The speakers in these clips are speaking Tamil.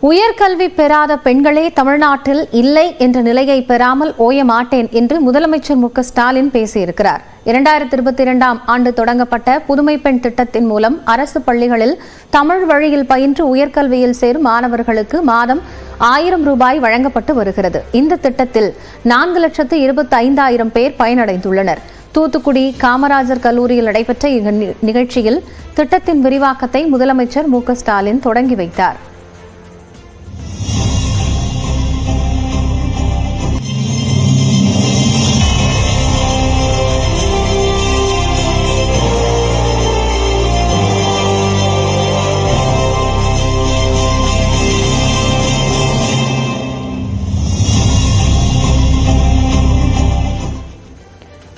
உயர்கல்வி பெறாத பெண்களே தமிழ்நாட்டில் இல்லை என்ற நிலையை பெறாமல் ஓய மாட்டேன் என்று முதலமைச்சர் மு க ஸ்டாலின் பேசியிருக்கிறார். 2022ஆம் ஆண்டு தொடங்கப்பட்ட புதுமை பெண் திட்டத்தின் மூலம் அரசு பள்ளிகளில் தமிழ் வழியில் பயின்று உயர்கல்வியில் சேரும் மாணவர்களுக்கு மாதம் 1000 ரூபாய் வழங்கப்பட்டு வருகிறது. இந்த திட்டத்தில் 4,25,000 பேர் பயனடைந்துள்ளனர். தூத்துக்குடி காமராஜர் கல்லூரியில் நடைபெற்ற நிகழ்ச்சியில் திட்டத்தின் விரிவாக்கத்தை முதலமைச்சர் மு க ஸ்டாலின் தொடங்கி வைத்தார்.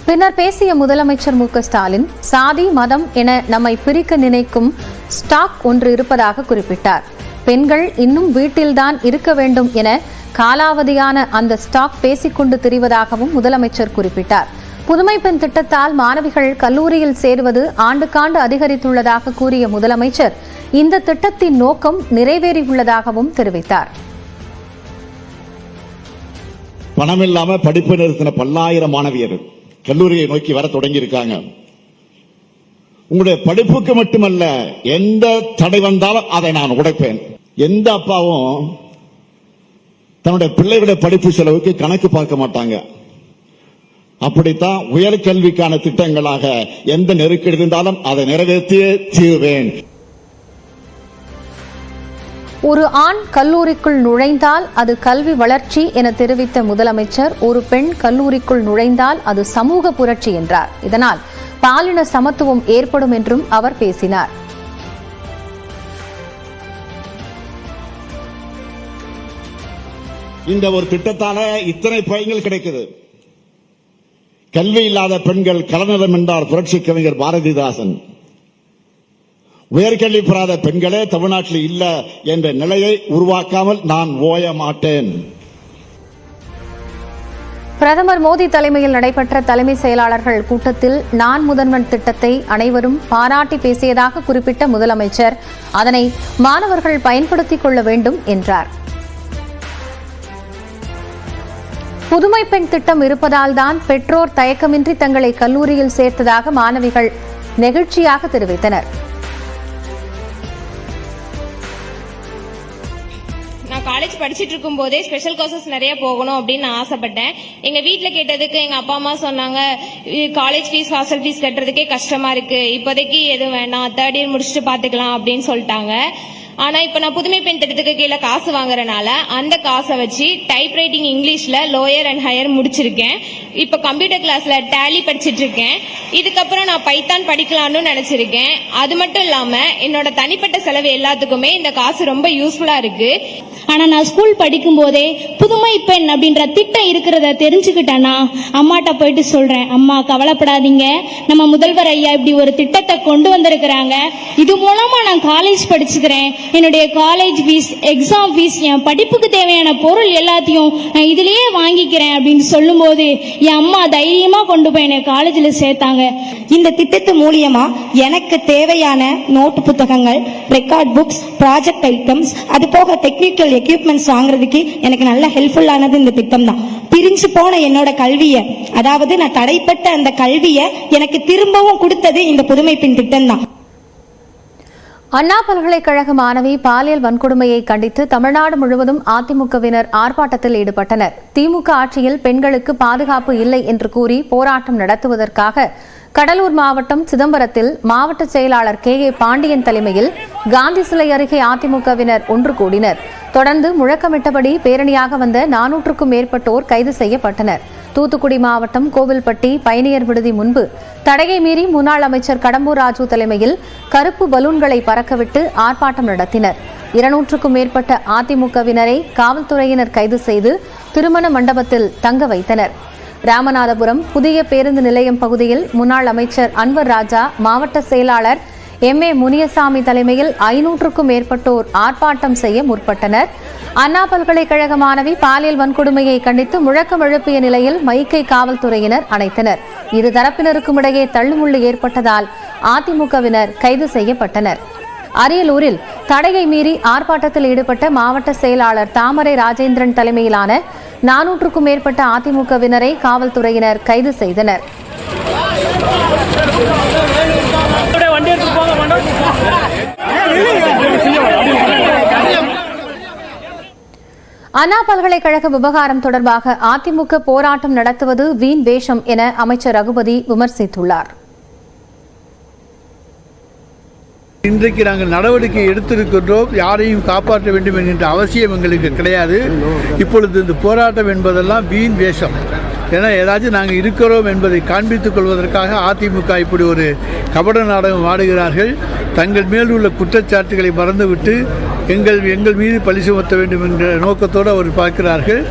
பின்னர் பேசிய முதலமைச்சர் மு க ஸ்டாலின், சாதி மதம் என நம்மை பிரிக்க நினைக்கும் ஸ்டாக் ஒன்று இருப்பதாக குறிப்பிட்டார். பெண்கள் இன்னும் வீட்டில்தான் இருக்க வேண்டும் என காலாவதியான அந்த ஸ்டாக் பேசிக்கொண்டு திரிவதாகவும் முதலமைச்சர் குறிப்பிட்டார். புதுமை பெண் திட்டத்தால் மாணவிகள் கல்லூரியில் சேருவது ஆண்டுக்காண்டு அதிகரித்துள்ளதாக கூறிய முதலமைச்சர், இந்த திட்டத்தின் நோக்கம் நிறைவேறியுள்ளதாகவும் தெரிவித்தார். பணமில்லாம படிப்பு நிறுத்தின பல்லாயிரம் மாணவியர்கள் கல்லூரியை நோக்கி வர தொடங்கி இருக்காங்க. உங்களுடைய படிப்புக்கு மட்டுமல்ல, எந்த தடை வந்தாலும் அதை நான் உடைப்பேன். எந்த அப்பாவும் தன்னுடைய பிள்ளைகளுடைய படிப்பு செலவுக்கு கணக்கு பார்க்க மாட்டாங்க. அப்படித்தான் உயர்கல்விக்கான திட்டங்களாக எந்த நெருக்கடி இருந்தாலும் அதை நிறைவேற்றியே தீர்வேன். ஒரு ஆண் கல்லூரிக்குள் நுழைந்தால் அது கல்வி வளர்ச்சி என தெரிவித்த முதலமைச்சர், ஒரு பெண் கல்லூரிக்குள் நுழைந்தால் அது சமூக புரட்சி என்றார். இதனால் பாலின சமத்துவம் ஏற்படும் என்றும் அவர் பேசினார். இந்த ஒரு திட்டத்தால இத்தனை பயன்கள் கிடைக்குது. கல்வி இல்லாத பெண்கள் கலநலம் என்றார் புரட்சி கவிஞர் பாரதிதாசன். உயர்கல்வி பெறாத பெண்களே தமிழ்நாட்டில் இல்ல என்ற நிலையை உருவாக்காமல் நான் ஓய மாட்டேன். பிரதமர் மோடி தலைமையில் நடைபெற்ற தலைமை செயலாளர்கள் கூட்டத்தில் நான் முதல்வன் திட்டத்தை அனைவரும் பாராட்டி பேசியதாக குறிப்பிட்ட முதலமைச்சர், அதனை மாணவர்கள் பயன்படுத்திக் கொள்ள வேண்டும் என்றார். புதுமை பெண் திட்டம் இருப்பதால் தான் பெற்றோர் தயக்கமின்றி தங்களை கல்லூரியில் சேர்த்ததாக மாணவிகள் நெகிழ்ச்சியாக தெரிவித்தனர். நான் காலேஜ் படிச்சுட்டு இருக்கும் போதே ஸ்பெஷல் கோர்சஸ் நிறைய போகணும் அப்படின்னு நான் ஆசைப்பட்டேன். எங்க வீட்டுல கேட்டதுக்கு எங்க அப்பா அம்மா சொன்னாங்க, காலேஜ் ஃபீஸ் ஹாஸ்டல் ஃபீஸ் கட்டுறதுக்கே கஷ்டமா இருக்கு, இப்போதைக்கு எதுவும் வேணாம், 3rd இயர் முடிச்சுட்டு பாத்துக்கலாம் அப்படின்னு சொல்லிட்டாங்க. ஆனா இப்ப நான் புதுமை பெண் திட்டத்துக்கு கீழே காசு வாங்குறதுனால அந்த காசை வச்சு டைப் ரைட்டிங் இங்கிலீஷ்ல லோயர் அண்ட் ஹையர் முடிச்சிருக்கேன். இப்ப கம்ப்யூட்டர் கிளாஸ்ல டேலி படிச்சிட்டு இருக்கேன். இதுக்கப்புறம் நான் பைத்தான் படிக்கலாம்னு நினைச்சிருக்கேன். அது மட்டும் இல்லாம என்னோட தனிப்பட்ட செலவு எல்லாத்துக்குமே இந்த காசு ரொம்ப யூஸ்ஃபுல்லா இருக்கு. ஆனா நான் ஸ்கூல் படிக்கும் போதே புதுமை பெண் அப்படின்ற திட்டம் இருக்கிறத தெரிஞ்சுக்கிட்டேன்னா அம்மாட்ட போயிட்டு சொல்றேன், அம்மா கவலைப்படாதீங்க, நம்ம முதல்வர் ஐயா இப்படி ஒரு திட்டத்தை கொண்டு வந்திருக்கிறாங்க, இது மூலமா நான் காலேஜ் படிச்சுக்கிறேன், என்னுடைய காலேஜ் ஃபீஸ், எக்ஸாம் ஃபீஸ், என் படிப்புக்கு தேவையான பொருள் எல்லாத்தையும் நான் இதுலயே வாங்கிக்கிறேன் அப்படின்னு சொல்லும் போது என் அம்மா தைரியமா கொண்டு போய் என்னை காலேஜில் சேர்த்தாங்க. இந்த திட்டத்து மூலியமா எனக்கு தேவையான நோட்டு புத்தகங்கள், ரெக்கார்ட் புக்ஸ், ப்ராஜெக்ட் ஐட்டம்ஸ், அது போக டெக்னிக்கல் எக்யூப்மெண்ட்ஸ் வாங்குறதுக்கு எனக்கு நல்ல ஹெல்ப்ஃபுல்லானது இந்த திட்டம் தான். பிரிஞ்சு போன என்னோட கல்வியை, அதாவது நான் தடைப்பட்ட அந்த கல்வியை எனக்கு திரும்பவும் கொடுத்தது இந்த புதுமை பெண் திட்டம் தான். அண்ணா பல்கலைக்கழக மாணவி பாலியல் வன்கொடுமையை கண்டித்து தமிழ்நாடு முழுவதும் அதிமுகவினர் ஆர்ப்பாட்டத்தில் ஈடுபட்டனர். திமுக ஆட்சியில் பெண்களுக்கு பாதுகாப்பு இல்லை என்று கூறி போராட்டம் நடத்துவதற்காக கடலூர் மாவட்டம் சிதம்பரத்தில் மாவட்ட செயலாளர் கே.ஏ. பாண்டியன் தலைமையில் காந்தி சிலை அருகே அதிமுகவினர் ஒன்று கூடினர். தொடர்ந்து முழக்கமிட்டபடி பேரணியாக வந்த 400க்கும் மேற்பட்டோர் கைது செய்யப்பட்டனர். தூத்துக்குடி மாவட்டம் கோவில்பட்டி பயணியர் விடுதி முன்பு தடையை மீறி முன்னாள் அமைச்சர் கடம்பூர் ராஜு தலைமையில் கருப்பு பலூன்களை பறக்கவிட்டு ஆர்ப்பாட்டம் நடத்தினர். 200க்கும் மேற்பட்ட அதிமுகவினரை காவல்துறையினர் கைது செய்து திருமண மண்டபத்தில் தங்க வைத்தனர். ராமநாதபுரம் புதிய பேருந்து நிலையம் பகுதியில் முன்னாள் அமைச்சர் அன்வர் ராஜா, மாவட்ட செயலாளர் எம்.ஏ. முனியசாமி தலைமையில் 500க்கும் மேற்பட்டோர் ஆர்ப்பாட்டம் செய்ய முற்பட்டனர். அண்ணா பல்கலைக்கழக மாணவி பாலியல் வன்கொடுமையை கண்டித்து முழக்கம் எழுப்பிய நிலையில் மைக்கை காவல்துறையினர் அணைத்தனர். இரு தரப்பினருக்கும் இடையே தள்ளுமுள்ளு ஏற்பட்டதால் அதிமுகவினர் கைது செய்யப்பட்டனர். அரியலூரில் தடையை மீறி ஆர்ப்பாட்டத்தில் ஈடுபட்ட மாவட்ட செயலாளர் தாமரை ராஜேந்திரன் தலைமையிலான 400க்கும் மேற்பட்ட அதிமுகவினரை காவல்துறையினர் கைது செய்தனர். அண்ணா பல்கலைக்கழக விவகாரம் தொடர்பாக அதிமுக போராட்டம் நடத்துவது வீண் வேஷம் என அமைச்சர் ரகுபதி விமர்சித்துள்ளார். இன்றைக்கு நாங்கள் நடவடிக்கை எடுத்திருக்கின்றோம். யாரையும் காப்பாற்ற வேண்டும் என்கின்ற அவசியம் எங்களுக்கு கிடையாது. இப்பொழுது இந்த போராட்டம் என்பதெல்லாம் வீண் வேஷம். ஏன்னா ஏதாச்சும் நாங்கள் இருக்கிறோம் என்பதை காண்பித்துக் கொள்வதற்காக அதிமுக இப்படி ஒரு கபட நாடகம் ஆடுகிறார்கள். தங்கள் மேல் உள்ள குற்றச்சாட்டுகளை மறந்துவிட்டு எங்கள் மீது பழி சுமத்த வேண்டும் என்ற நோக்கத்தோடு அவர் பார்க்கிறார்கள்.